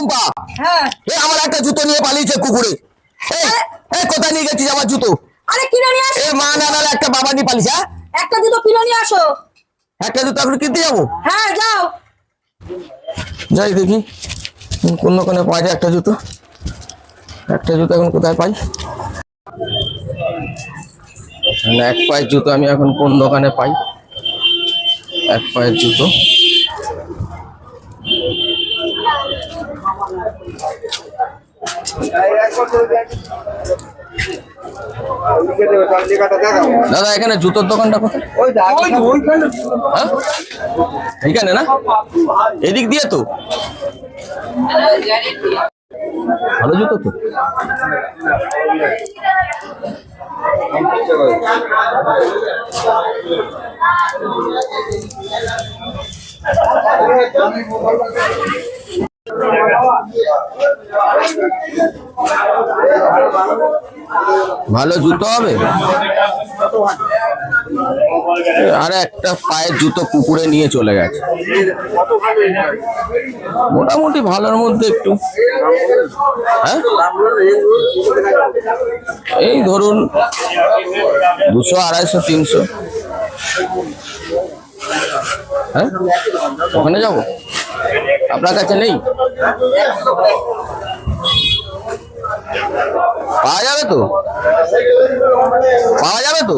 টুম্পা, হ্যাঁ আমার একটা জুতো নিয়ে পালিয়েছে কুকুরে। কোথায় নিয়ে গেছিস আমার জুতো? আরে কিনে নিয়ে আসো। মা না নালে একটা বাবা নিয়ে পালিয়েছে। একটা জুতো কিনে নিয়ে আসো। একটা জুতো এখন কিনতে যাবো? হ্যাঁ যাও। যাই দেখি কোন দোকানে পাওয়া যায় একটা জুতো। এখন কোথায় পাই? এক পায়ের জুতো আমি এখন কোন দোকানে পাই? এক পায়ের জুতো দাদা, এখানে জুতোর দোকানটা কোথায়? হ্যাঁ? এইখানে না, এদিক দিয়ে তো ভালো জুতো তো। ভালো জুতো হবে। আর একটা পায়ের জুতো কুকুরে নিয়ে চলে গেছে। মোটামুটি ভালোর মধ্যে একটু, হ্যাঁ এই ধরুন 200, 250, 300। হ্যাঁ, ওখানে যাবো? আপনার কাছে নেই? পাওয়া যাবে তো? পাওয়া যাবে তো?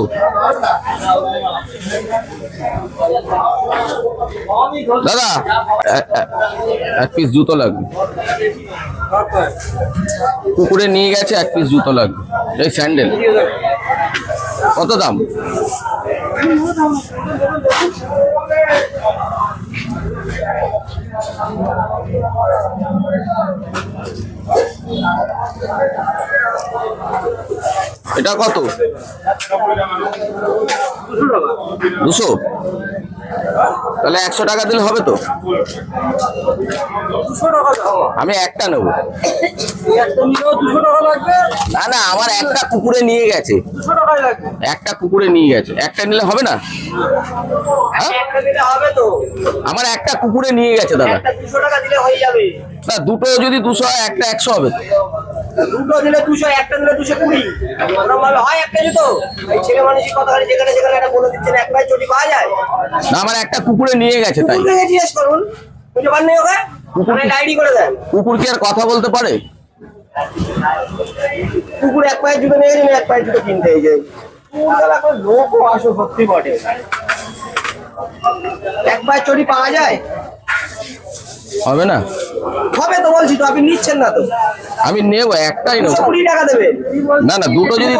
দাদা, এক পিস জুতো লাগবে। কুকুরে নিয়ে গেছে, এক পিস জুতো লাগবে। এই স্যান্ডেল কত দাম? এটা কত? 200? তাহলে 100 টাকা দিলে হবে তো? আমি একটা নেবো। না না, আমার একটা কুকুরে নিয়ে গেছে। একটা কুকুরে নিয়ে গেছে, একটা নিলে হবে না? আমার একটা কুকুরে নিয়ে গেছে দাদা। 200 টাকা দিলে হয়ে যাবে। না, দুটো যদি 200 হয়, একটা 100 হবে। দুটো দিলে 200, একটা দিলে 220। ভাবে হয় একটা জুতো? এই ছেলে মানুষই কথা বলে, যেখানে যেখানে একটা বলে দিচ্ছেন এক পায়ে চটি পাওয়া যায় না, আমার একটা কুকুরে নিয়ে গেছে তাই। কুকুরকে জিজ্ঞেস করুন, বুঝতে পারেন না? ওকে মানে ডায়েরি করে দেন। কুকুর কি আর কথা বলতে পারে? কুকুর এক পায়ের জুতো নিয়ে গেছে, এক পায়ের জুতো কিনতে যায়। এখন লোকও আসো সত্যি বটে। এক পায়ের চটি পাওয়া যায়? হবে না? হবে তো, বলছি তো, আপনি নিচ্ছেন না তো। আমি নেবো, একটাই নেবো। 20 টাকা দেবেন। না না, দুটো যদি